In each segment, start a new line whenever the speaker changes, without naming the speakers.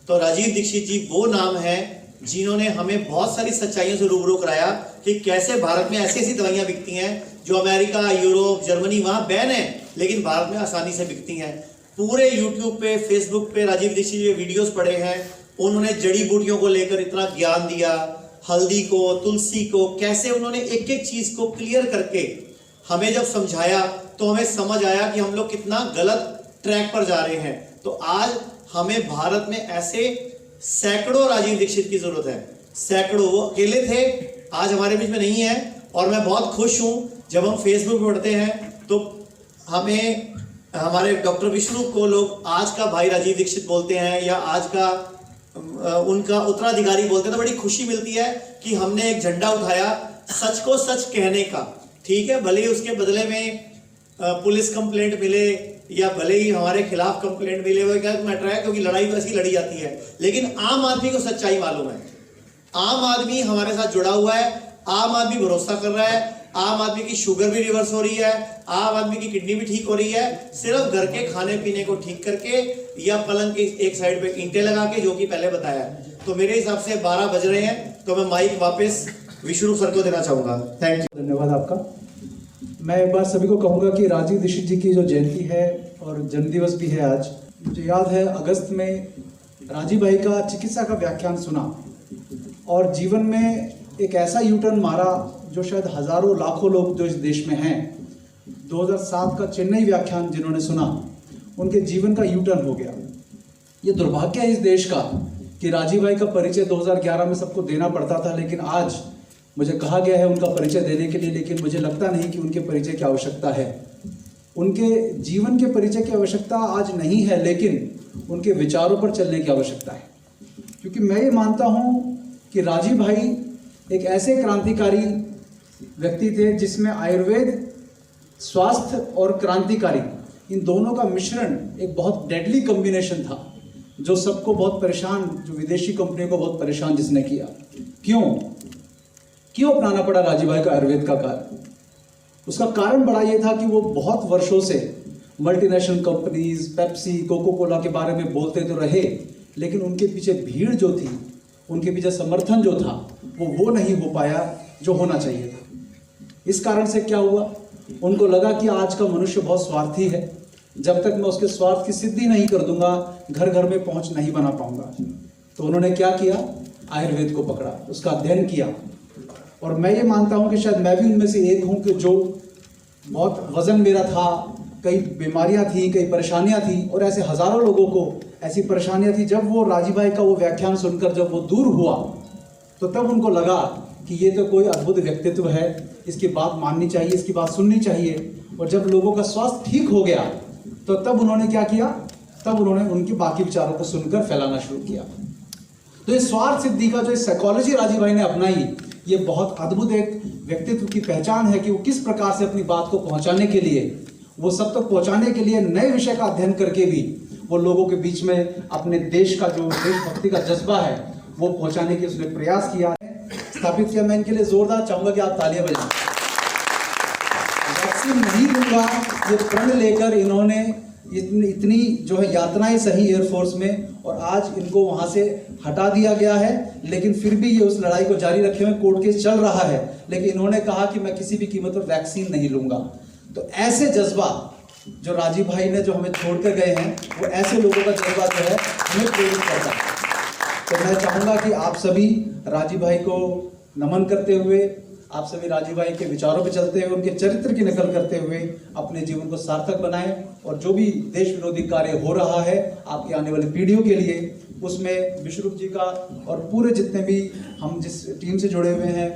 तो राजीव दीक्षित जी वो नाम है जिन्होंने हमें बहुत सारी सच्चाइयों से रूबरू कराया कि कैसे भारत में ऐसी ऐसी दवाइयां बिकती हैं जो अमेरिका, यूरोप, जर्मनी वहां बैन है, लेकिन भारत में आसानी से बिकती हैं। पूरे यूट्यूब पे, फेसबुक पे राजीव दीक्षित जी वीडियोस पड़े हैं। उन्होंने जड़ी बूटियों को लेकर इतना ज्ञान दिया, हल्दी को, तुलसी को, कैसे उन्होंने एक एक चीज को क्लियर करके हमें जब समझाया तो हमें समझ आया कि हम लोग कितना गलत ट्रैक पर जा रहे हैं। तो आज हमें भारत में ऐसे सैकड़ों राजीव दीक्षित की जरूरत है, सैकड़ों। वो अकेले थे, आज हमारे बीच में नहीं है। और मैं बहुत खुश हूं जब हम फेसबुक पे पढ़ते हैं तो हमें हमारे डॉक्टर विष्णु को लोग आज का भाई राजीव दीक्षित बोलते हैं या आज का उनका उत्तराधिकारी बोलते हैं, तो बड़ी खुशी मिलती है कि हमने एक झंडा उठाया सच को सच कहने का। ठीक है, भले ही उसके बदले में पुलिस कंप्लेंट मिले या भले ही हमारे खिलाफ कंप्लेंट मिले, वो क्या मैटर है, क्योंकि लड़ाई तो ऐसी लड़ी जाती है। लेकिन आम आदमी को सच्चाई मालूम है, आम आदमी हमारे साथ जुड़ा हुआ है, आम आदमी भरोसा कर रहा है, आम आदमी की शुगर भी रिवर्स हो रही है, आम आदमी की किडनी भी ठीक हो रही है, सिर्फ घर के खाने पीने को ठीक करके या पलंग के एक साइड पे ईंटें लगा के, जो कि पहले बताया। तो मेरे हिसाब से 12 बज रहे हैं, तो मैं माइक वापस विष्णु सर को देना चाहूंगा। थैंक यू,
धन्यवाद आपका। मैं एक बार सभी को कहूँगा कि राजीव दीक्षित जी की जो जयंती है और जन्मदिवस भी है आज, मुझे याद है अगस्त में राजीव भाई का चिकित्सा का व्याख्यान सुना और जीवन में एक ऐसा यूटर्न मारा जो शायद हजारों लाखों लोग जो इस देश में हैं, 2007 का चेन्नई व्याख्यान जिन्होंने सुना उनके जीवन का यूटर्न हो गया। ये दुर्भाग्य है इस देश का कि राजीव भाई का परिचय 2011 में सबको देना पड़ता था, लेकिन आज मुझे कहा गया है उनका परिचय देने के लिए, लेकिन मुझे लगता नहीं कि उनके परिचय की आवश्यकता है। उनके जीवन के परिचय की आवश्यकता आज नहीं है, लेकिन उनके विचारों पर चलने की आवश्यकता है। क्योंकि मैं ये मानता हूँ कि राजीव भाई एक ऐसे क्रांतिकारी व्यक्ति थे जिसमें आयुर्वेद, स्वास्थ्य और क्रांतिकारी, इन दोनों का मिश्रण एक बहुत डेडली कॉम्बिनेशन था जो सबको बहुत परेशान, जो विदेशी कंपनियों को बहुत परेशान जिसने किया। क्यों अपनाना पड़ा राजीव भाई का आयुर्वेद का कार्य? उसका कारण बड़ा ये था कि वो बहुत वर्षों से multinational companies, Pepsi, Coca Cola के बारे में बोलते तो रहे, लेकिन उनके पीछे भीड़ जो थी, उनके पीछे समर्थन जो था, वो नहीं हो पाया जो होना चाहिए था। इस कारण से क्या हुआ, उनको लगा कि आज का मनुष्य बहुत स्वार्थी है, जब तक मैं उसके स्वार्थ की सिद्धि नहीं कर दूंगा घर घर में पहुंच नहीं बना पाऊंगा। तो उन्होंने क्या किया, आयुर्वेद को पकड़ा, उसका अध्ययन किया। और मैं ये मानता हूं कि शायद मैं भी उनमें से एक हूं कि जो बहुत वजन मेरा था, कई बीमारियां थी, कई परेशानियां थी, और ऐसे हजारों लोगों को ऐसी परेशानियां थी। जब वो राजीव भाई का वो व्याख्यान सुनकर जब वो दूर हुआ तो तब उनको लगा कि ये तो कोई अद्भुत व्यक्तित्व है, इसकी बात माननी चाहिए, इसकी बात सुननी चाहिए। और जब लोगों का स्वास्थ्य ठीक हो गया तो तब उन्होंने क्या किया, तब उन्होंने उनके बाकी विचारों को सुनकर फैलाना शुरू किया। तो इस स्वार्थ सिद्धि का जो साइकोलॉजी राजीव भाई ने अपनाई, ये बहुत अद्भुत एक व्यक्तित्व की पहचान है कि वो किस प्रकार से अपनी बात को पहुंचाने के लिए, वो सब तक पहुंचाने के लिए नए विषय का अध्ययन करके भी वो लोगों के बीच में अपने देश का जो देशभक्ति का जज्बा है वो पहुंचाने की उसने प्रयास किया है, स्थापित किया। मैं इनके लिए जोरदार चाहूंगा कि आप तालियां बजाएं। वैक्सीन नहीं दूंगा ये प्रण लेकर इन्होंने इतनी जो है यातनाएं सही एयरफोर्स में, और आज इनको वहां से हटा दिया गया है, लेकिन फिर भी ये उस लड़ाई को जारी रखे हुए, कोर्ट केस चल रहा है, लेकिन इन्होंने कहा कि मैं किसी भी कीमत पर वैक्सीन नहीं लूंगा। तो ऐसे जज्बा जो राजीव भाई ने जो हमें छोड़कर गए हैं, वो ऐसे लोगों का जज्बा जो है हमें प्रेरित करता है। तो मैं चाहूंगा कि आप सभी राजीव भाई को नमन करते हुए, आप सभी राजीव भाई के विचारों पे चलते हुए, उनके चरित्र की नकल करते हुए अपने जीवन को सार्थक बनाएं, और जो भी देश विरोधी कार्य हो रहा है आपकी आने वाली पीढ़ियों के लिए, उसमें विश्वरूप जी का और पूरे जितने भी हम जिस टीम से जुड़े हुए हैं,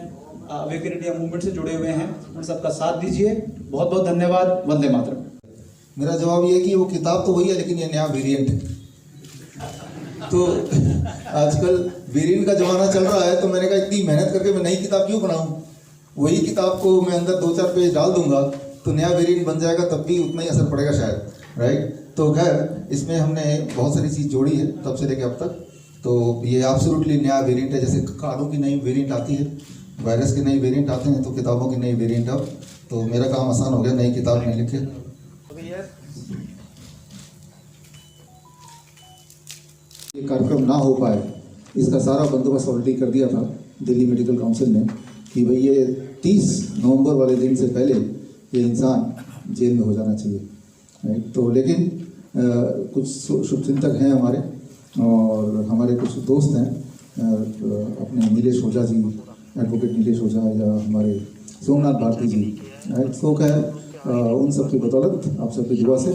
अवेकन इंडिया मूवमेंट से जुड़े हुए हैं, उन सबका साथ दीजिए। बहुत बहुत धन्यवाद। वंदे मातरम।
मेरा जवाब ये है कि वो किताब तो वही है, लेकिन ये नया वेरिएंट है। तो आजकल वेरिएंट का जमाना चल रहा है, तो मैंने कहा इतनी मेहनत करके मैं नई किताब क्यों बनाऊं, वही किताब को मैं अंदर 2-4 पेज डाल दूंगा तो नया वेरिएंट बन जाएगा, तब भी उतना ही असर पड़ेगा शायद, राइट। तो खैर इसमें हमने बहुत सारी चीज़ जोड़ी है तब से लेके अब तक। तो ये एब्सोल्युटली नया वेरिएंट है, जैसे कारों की नई वेरिएंट आती है, वायरस के नई वेरिएंट आते हैं, तो किताबों की नई वेरिएंट अब। तो मेरा काम आसान हो गया, नई किताब में लिखे। ये कार्यक्रम ना हो पाए, इसका सारा बंदोबस्त ऑलरेडी कर दिया था दिल्ली मेडिकल काउंसिल ने कि भाई ये 30 नवंबर वाले दिन से पहले ये इंसान जेल में हो जाना चाहिए, राइट। तो लेकिन कुछ शुभचिंतक हैं हमारे, और हमारे कुछ दोस्त हैं, अपने नीलेश ओझा जी, एडवोकेट नीलेश ओझा, या हमारे सोमनाथ भारती जी, राइट। तो खैर उन सब की बदौलत, आप सबकी दुआ से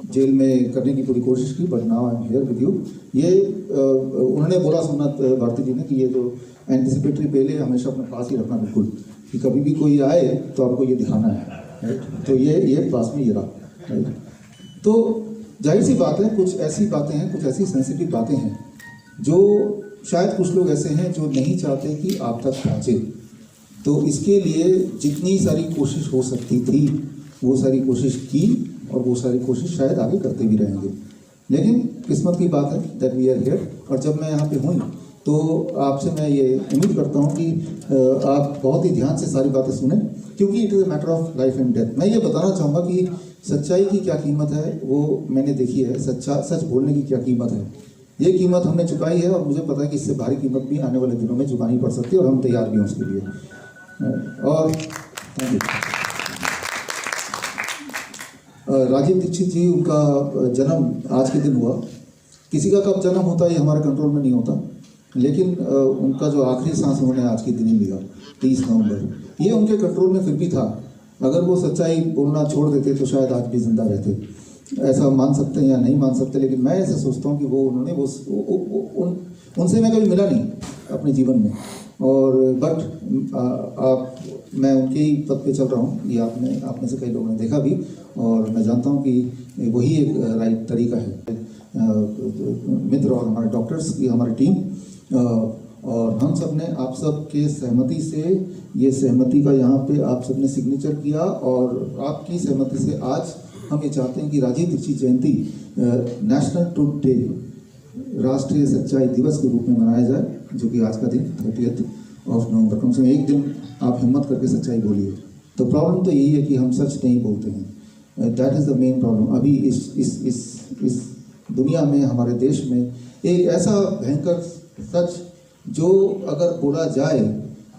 जेल में करने की पूरी कोशिश की, but now I am here with you. ये उन्होंने बोला, सोमनाथ भारती जी ने, कि ये जो एंटिसिपेटरी बेल है हमेशा अपने पास ही रखना, बिल्कुल, कि कभी भी कोई आए तो आपको ये दिखाना है, राइट। तो ये पास में ये रहा, राइट। तो जाहिर सी बात है, कुछ ऐसी बातें हैं, कुछ ऐसी सेंसिटिव बातें हैं जो शायद कुछ लोग ऐसे हैं जो नहीं चाहते कि आप तक पहुँचे। तो इसके लिए जितनी सारी कोशिश हो सकती थी वो सारी कोशिश की, और वो सारी कोशिश शायद आगे करते भी रहेंगे। लेकिन किस्मत की बात है दैट वी आर हियर। और जब मैं यहाँ पे हूँ तो आपसे मैं ये उम्मीद करता हूँ कि आप बहुत ही ध्यान से सारी बातें सुनें, क्योंकि it is a matter of life and death. मैं ये बताना चाहूँगा कि सच्चाई की क्या कीमत है वो मैंने देखी है, सच बोलने की क्या कीमत है ये कीमत हमने चुकाई है, और मुझे पता है कि इससे भारी कीमत भी आने वाले दिनों में चुकानी पड़ सकती है, और हम तैयार भी हैं उसके लिए। और थैंक यू। राजीव दीक्षित जी, उनका जन्म आज के दिन हुआ। किसी का कब जन्म होता है ये हमारे कंट्रोल में नहीं होता, लेकिन उनका जो आखिरी सांस उन्होंने आज के दिन ही लिया, 30 नवंबर, ये उनके कंट्रोल में फिर भी था। अगर वो सच्चाई बोलना छोड़ देते तो शायद आज भी जिंदा रहते। ऐसा मान सकते हैं या नहीं मान सकते, लेकिन मैं ऐसे सोचता हूँ कि वो उन्होंने उनसे मैं कभी मिला नहीं अपने जीवन में, और बट मैं उनके ही पद पे चल रहा हूँ, ये आप में से कई लोगों ने देखा भी, और मैं जानता हूँ कि वही एक राइट तरीका है। मित्र और हमारे डॉक्टर्स की हमारी टीम, और हम सब ने आप सब के सहमति से, ये सहमति का यहाँ पे आप सब ने सिग्नेचर किया, और आपकी सहमति से आज हम ये चाहते हैं कि राजीव दीक्षित जयंती नेशनल ट्रूथ डे, राष्ट्रीय सच्चाई दिवस के रूप में मनाया जाए, जो कि आज का दिन 30 नवंबर। कम से कम एक दिन आप हिम्मत करके सच्चाई बोलिए। तो प्रॉब्लम तो यही है कि हम सच नहीं बोलते हैं, that is the main problem. अभी इस दुनिया में, हमारे देश में एक ऐसा भयंकर सच जो अगर बोला जाए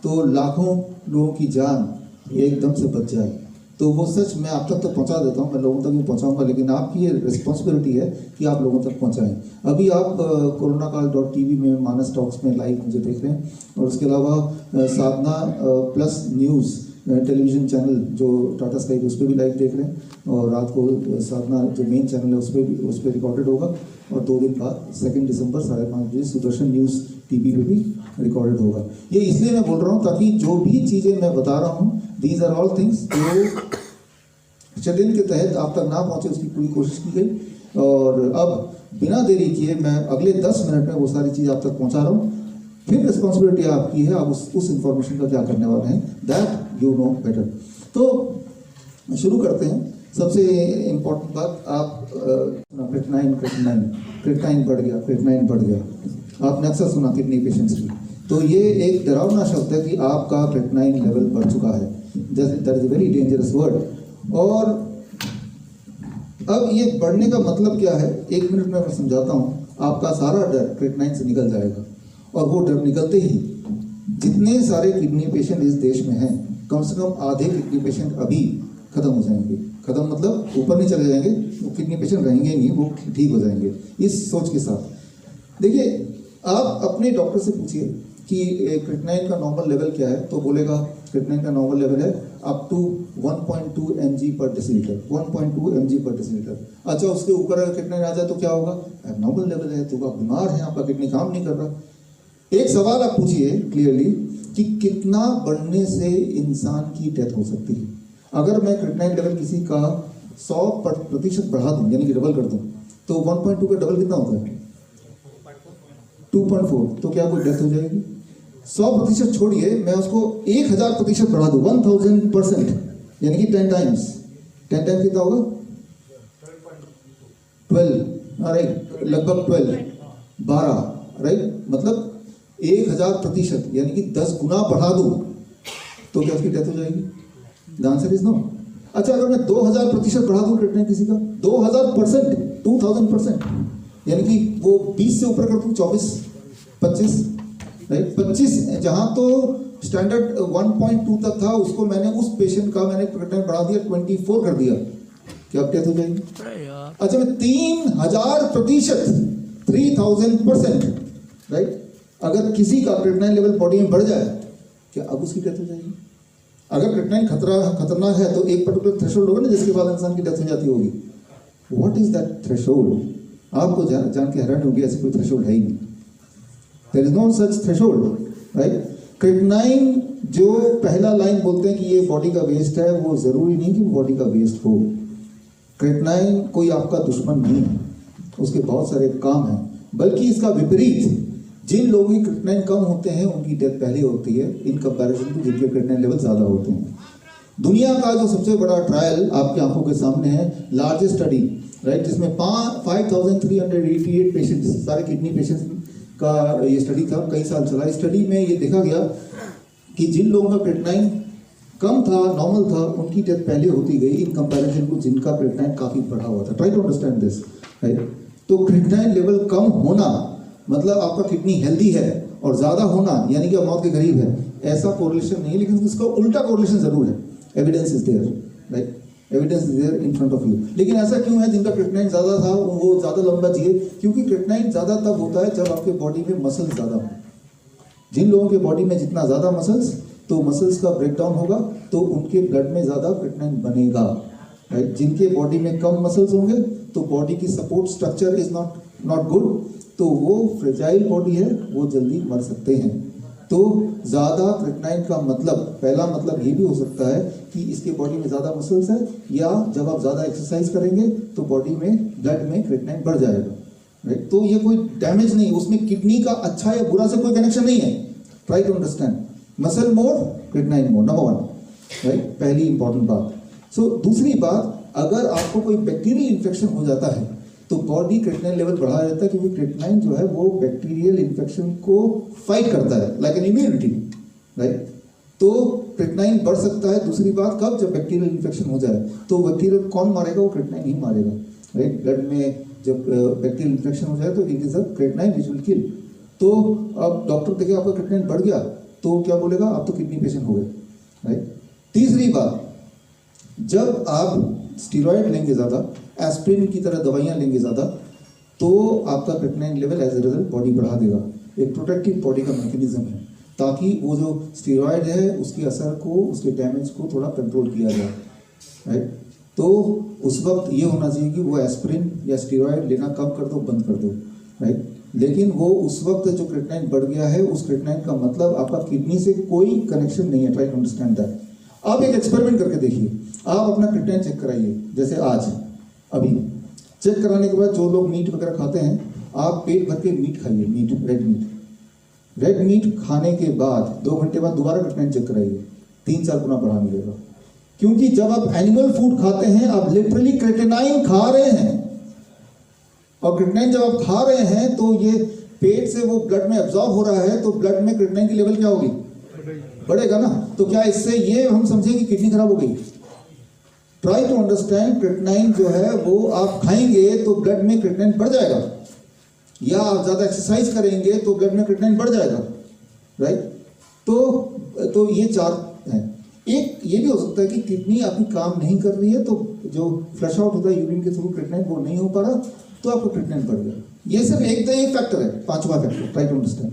तो लाखों लोगों की जान एकदम से बच जाए, तो वो सच मैं आप तक तो पहुंचा देता हूं, मैं लोगों तक भी पहुंचाऊंगा, लेकिन आपकी ये रिस्पॉन्सिबिलिटी है कि आप लोगों तक पहुंचाएं। अभी आप कोरोनाकाल.tv में, मानस टॉक्स में लाइव मुझे देख रहे हैं, और उसके अलावा साधना प्लस न्यूज़ टेलीविज़न चैनल जो टाटा स्काई उस पर भी लाइव देख रहे हैं, और रात को साधना जो मेन चैनल है उस पर रिकॉर्डेड होगा, और 2 दिन बाद 2 दिसंबर 5:30 बजे सुदर्शन न्यूज़ टीवी पे भी रिकॉर्डेड होगा। ये इसलिए मैं बोल रहा हूँ ताकि जो भी चीज़ें मैं बता रहा हूँ, दीज आर ऑल थिंग्स जो शेड्यूल के तहत आप तक ना पहुँचे, उसकी पूरी कोशिश की गई। और अब बिना देरी किए मैं अगले 10 मिनट में वो सारी चीज़ आप तक पहुँचा रहा हूँ। फिर रिस्पॉन्सिबिलिटी आपकी है, आप उस इंफॉर्मेशन का क्या करने वाले हैं, दैट यू नो बेटर। तो शुरू करते हैं। सबसे इम्पोर्टेंट बात, आप क्रिएटिनाइन बढ़ गया, आपने अक्सर सुना किडनी पेशेंट्स की। तो ये एक डरावना शब्द है कि आपका क्रिएटिनाइन लेवल बढ़ चुका है, that is a very dangerous word. और अब ये बढ़ने का मतलब क्या है, 1 मिनट में मैं समझाता हूँ। आपका सारा डर क्रिएटिनाइन से निकल जाएगा, और वो डर निकलते ही जितने सारे किडनी पेशेंट इस देश में हैं, कम से कम आधे किडनी पेशेंट अभी खत्म हो जाएंगे। खत्म मतलब ऊपर नहीं चले जाएंगे, वो किडनी पेशेंट रहेंगे नहीं, वो ठीक हो जाएंगे। इस सोच के साथ देखिए, आप अपने डॉक्टर से पूछिए कि क्रिएटिनाइन का नॉर्मल लेवल क्या है, तो बोलेगा क्रिएटिनाइन का नॉर्मल लेवल है अप टू 1.2 mg/dl, 1.2 mg/dl। अच्छा, उसके ऊपर अगर क्रिएटिनाइन आ जाए तो क्या होगा, नॉर्मल लेवल है, तो आप बीमार हैं, आपका किडनी काम नहीं कर रहा। एक सवाल आप पूछिए क्लियरली कि कितना बढ़ने से इंसान की डेथ हो सकती है। अगर मैं क्रिएटिनाइन लेवल किसी का 100% बढ़ा दूं, यानी कि डबल कर दूं, तो 1.2 का डबल कितना होता है, 2.4, तो क्या कोई डेथ हो जाएगी? 100% छोड़िए, मैं उसको 1000% बढ़ा दूं, 1000%, यानी कि 10 टाइम्स। 10 टाइम्स कितना होगा, 12, राइट, लगभग 12, राइट, मतलब 1000%, यानी कि 10 गुना बढ़ा दूं तो क्या उसकी डेथ हो जाएगी? The answer is no. अच्छा, अगर मैं 2000% बढ़ा दूं क्रिएटिनाइन किसी का, 2000%, 2000%, यानी कि वो 20 से ऊपर कर दूं 24, 25, राइट 25, जहां तो स्टैंडर्ड 1.2 तक था, उसको मैंने उस पेशेंट का मैंने क्रिएटिनिन बढ़ा दिया 24 कर दिया, क्या अब डेथ हो जाएगी? अच्छा, मैं 3000%, 3000%, राइट, अगर किसी का क्रिएटिनिन लेवल बॉडी में बढ़ जाए, क्या अब उसकी डेथ हो जाएगी? अगर क्रिएटिनिन खतरनाक है तो एक पर्टिकुलर थ्रेशोल्ड होगा ना, जिसके बाद इंसान की डेथ हो जाती होगी। What is that threshold? आपको जान के हैरान होगी, ऐसे कोई थ्रेशोल्ड है ही नहीं। There is no such threshold, right. Creatinine जो पहला लाइन बोलते हैं कि ये बॉडी का वेस्ट है, वो जरूरी नहीं कि बॉडी का वेस्ट हो। क्रिएटिनिन कोई आपका दुश्मन नहीं है, उसके बहुत सारे काम हैं, बल्कि इसका विपरीत, जिन लोगों की क्रिएटिनिन कम होते हैं उनकी डेथ पहले होती है इन कंपैरिजन टू जिनके क्रिएटिनिन लेवल ज़्यादा होते हैं। दुनिया का जो सबसे बड़ा ट्रायल आपकी आंखों के सामने है, लार्जेस्ट स्टडी, राइट, जिसमें 5388 पेशेंट्स, सारे किडनी पेशेंट्स का ये स्टडी था, कई साल चला। इस स्टडी में ये देखा गया कि जिन लोगों का क्रिएटिनिन कम था, नॉर्मल था, उनकी डेथ पहले होती गई इन कंपैरिजन टू जिनका क्रिएटिनिन काफ़ी बढ़ा हुआ था। Try to understand this, right. तो क्रिएटिनिन लेवल कम होना मतलब आपका किडनी हेल्दी है, और ज़्यादा होना यानी कि आप मौत के करीब है, ऐसा कोरिलेशन नहीं है, लेकिन इसका उल्टा कोरिलेशन जरूर है। Evidence is there, right, evidence is there in front of you. लेकिन ऐसा क्यों है? जिनका क्रिएटिनिन ज़्यादा था वो ज़्यादा लंबा जिए, क्योंकि क्रिएटिनिन ज़्यादा तब होता है जब आपके बॉडी में मसल्स ज़्यादा हो। जिन लोगों के बॉडी में जितना ज़्यादा मसल्स, तो मसल्स का ब्रेकडाउन होगा तो उनके ब्लड में ज़्यादा क्रिएटिनिन बनेगा, राइट। जिनके बॉडी में कम मसल्स होंगे तो बॉडी की support structure is not good, तो वो फ्रेजाइल बॉडी है, वो जल्दी मर सकते हैं। तो ज़्यादा क्रिएटिनिन का मतलब, पहला मतलब ये भी हो सकता है कि इसके बॉडी में ज़्यादा मसल्स है, या जब आप ज़्यादा एक्सरसाइज करेंगे तो बॉडी में ब्लड में क्रिएटिनिन बढ़ जाएगा, राइट। तो ये कोई डैमेज नहीं, उसमें किडनी का अच्छा या बुरा से कोई कनेक्शन नहीं है। Try to understand, muscle more, creatinine more, number 1, right, पहली इंपॉर्टेंट बात। सो दूसरी बात, अगर आपको कोई बैक्टीरियल इन्फेक्शन हो जाता है तो बॉडी क्रिएटिनिन लेवल बढ़ा देता है, क्योंकि क्रिएटिनिन जो है वो बैक्टीरियल इन्फेक्शन को फाइट करता है, लाइक एन इम्यूनिटी, राइट। तो क्रिएटिनिन बढ़ सकता है। दूसरी बात, कब? जब बैक्टीरियल इन्फेक्शन हो जाए, तो बैक्टीरिया कौन मारेगा? वो क्रिएटिनिन ही मारेगा, राइट। ब्लड में जब बैक्टीरियल इन्फेक्शन हो जाए तो it is a creatinine which will kill. तो अब डॉक्टर देखे आपका क्रिएटिनिन बढ़ गया तो क्या बोलेगा? आप तो किडनी पेशेंट हो गए, राइट। तीसरी बात, जब आप स्टीरॉयड लेंगे ज़्यादा, एस्पिरिन की तरह दवाइयाँ लेंगे ज़्यादा, तो आपका creatinine level as a result body बढ़ा देगा। एक प्रोटेक्टिव बॉडी का मैकेनिज्म है, ताकि वो जो स्टीरॉयड है उसके असर को, उसके डैमेज को थोड़ा कंट्रोल किया जाए, राइट। तो उस वक्त ये होना चाहिए कि वो एस्पिरिन या स्टीरॉयड लेना कम कर दो, बंद कर दो, राइट। लेकिन वो उस वक्त जो क्रिएटिनिन बढ़ गया है, उस क्रिएटिनिन का मतलब आपका किडनी से कोई कनेक्शन नहीं है। Try to understand that. आप एक एक्सपेरिमेंट करके देखिए, आप अपना क्रिएटिनिन चेक कराइए, जैसे आज अभी चेक कराने के बाद जो लोग मीट वगैरह खाते हैं, आप पेट भर के मीट खाइए, मीट, रेड मीट खाने के बाद 2 घंटे बाद दोबारा क्रिएटिनिन चेक कराइए, 3-4 गुना बढ़ा मिलेगा। क्योंकि जब आप एनिमल फूड खाते हैं, आप लिटरली क्रिएटिनिन खा रहे हैं, और क्रिएटिनिन जब आप खा रहे हैं तो ये पेट से वो ब्लड में एब्जॉर्ब हो रहा है, तो ब्लड में क्रिएटिनिन की लेवल क्या होगी? बढ़ेगा ना। तो क्या इससे ये हम समझें कि किडनी खराब हो गई? ट्राई टू अंडरस्टैंड, क्रिएटिनिन जो है वो आप खाएंगे तो ब्लड में क्रिएटिनिन बढ़ जाएगा, या आप ज्यादा एक्सरसाइज करेंगे तो ब्लड में क्रिएटिनिन बढ़ जाएगा, राइट। तो ये 4 हैं। एक ये भी हो सकता है कि किडनी आपकी काम नहीं कर रही है, तो जो फ्लश आउट होता है यूरिन के थ्रू क्रिएटिनिन, वो नहीं हो पा रहा, तो आपको क्रिएटिनिन बढ़ गया। ये सिर्फ एक फैक्टर है, 5वां factor. Try to understand,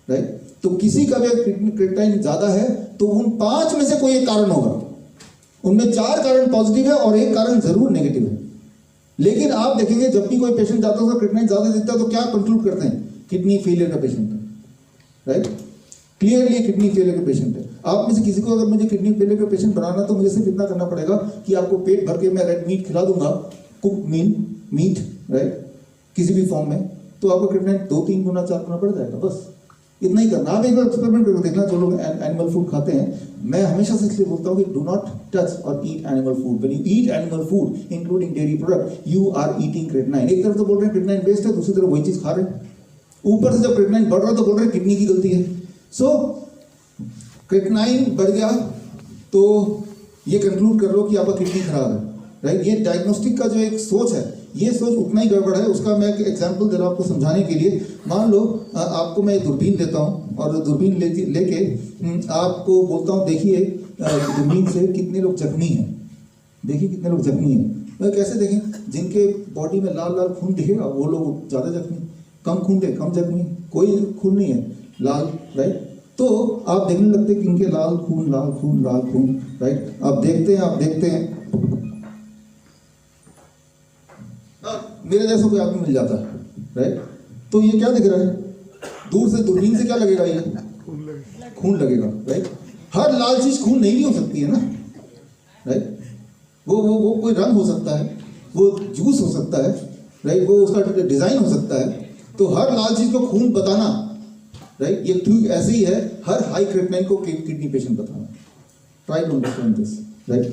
right. तो किसी का भी क्रिएटिनिन ज्यादा है तो उन 5 में से कोई एक कारण होगा। उनमें 4 कारण पॉजिटिव है और 1 कारण जरूर नेगेटिव है। लेकिन आप देखेंगे जब भी कोई पेशेंट जाता है, क्रिएटिनिन ज्यादा दिखता है, तो क्या कंक्लूड करते हैं? किडनी फेलियर का पेशेंट है, राइट। क्लियरली किडनी फेलियर का पेशेंट है। आप में से किसी को अगर मुझे किडनी फेलियर का पेशेंट बनाना, तो मुझे सिर्फ इतना करना पड़ेगा कि आपको पेट भर के मैं रेड मीट खिला दूंगा, कुक मीट, राइट, किसी भी फॉर्म में, तो आपका क्रिएटिनिन 2-3 गुना 4 गुना बढ़ जाएगा। बस इतना ही करना। आप एक बार एक्सपेरिमेंट करके देखना, जो लोग एनिमल फूड खाते हैं। मैं हमेशा से इसलिए बोलता हूँ कि डू नॉट टच और eat animal food. When you eat animal food including dairy product, you are eating creatinine. एक तरफ तो बोल रहे हैं क्रिएटिनिन वेस्ट है, दूसरी तरफ वही चीज खा रहे हैं। ऊपर से जब क्रिएटिनिन बढ़ रहा है तो बोल रहे हैं किडनी की गलती है। सो क्रिएटिनिन बढ़ गया तो ये कंक्लूड कर लो कि आपका किडनी खराब है। राइट। ये डायग्नोस्टिक का जो एक सोच है, ये सोच उतना ही गड़बड़ है। उसका मैं एक एग्जांपल दे रहा हूँ आपको समझाने के लिए। मान लो आपको मैं दूरबीन देता हूँ और दूरबीन लेके आपको बोलता हूँ देखिए दूरबीन से कितने लोग जख्मी हैं, देखिए कितने लोग जख्मी हैं। मैं कैसे देखें? जिनके बॉडी में लाल लाल खून दिखेगा वो लोग ज़्यादा जख्मी, कम खून दे कम जख्मी, कोई खून नहीं है लाल, राइट। तो आप देखने लगते हैं कि इनके लाल खून लाल खून लाल खून, राइट। आप देखते हैं मेरे जैसा कोई आदमी मिल जाता है, राइट। तो ये क्या दिख रहा है? दूर से दूरबीन से क्या लगेगा? ये खून लगेगा, राइट। हर लाल चीज खून नहीं हो सकती है ना, राइट। वो कोई रंग हो सकता है, वो जूस हो सकता है, राइट, वो उसका डिजाइन हो सकता है। तो हर लाल चीज को खून बताना, राइट, ये ठीक ऐसे ही है हर हाई क्रिएटिनिन को किडनी पेशेंट बताना। Try to understand this, right.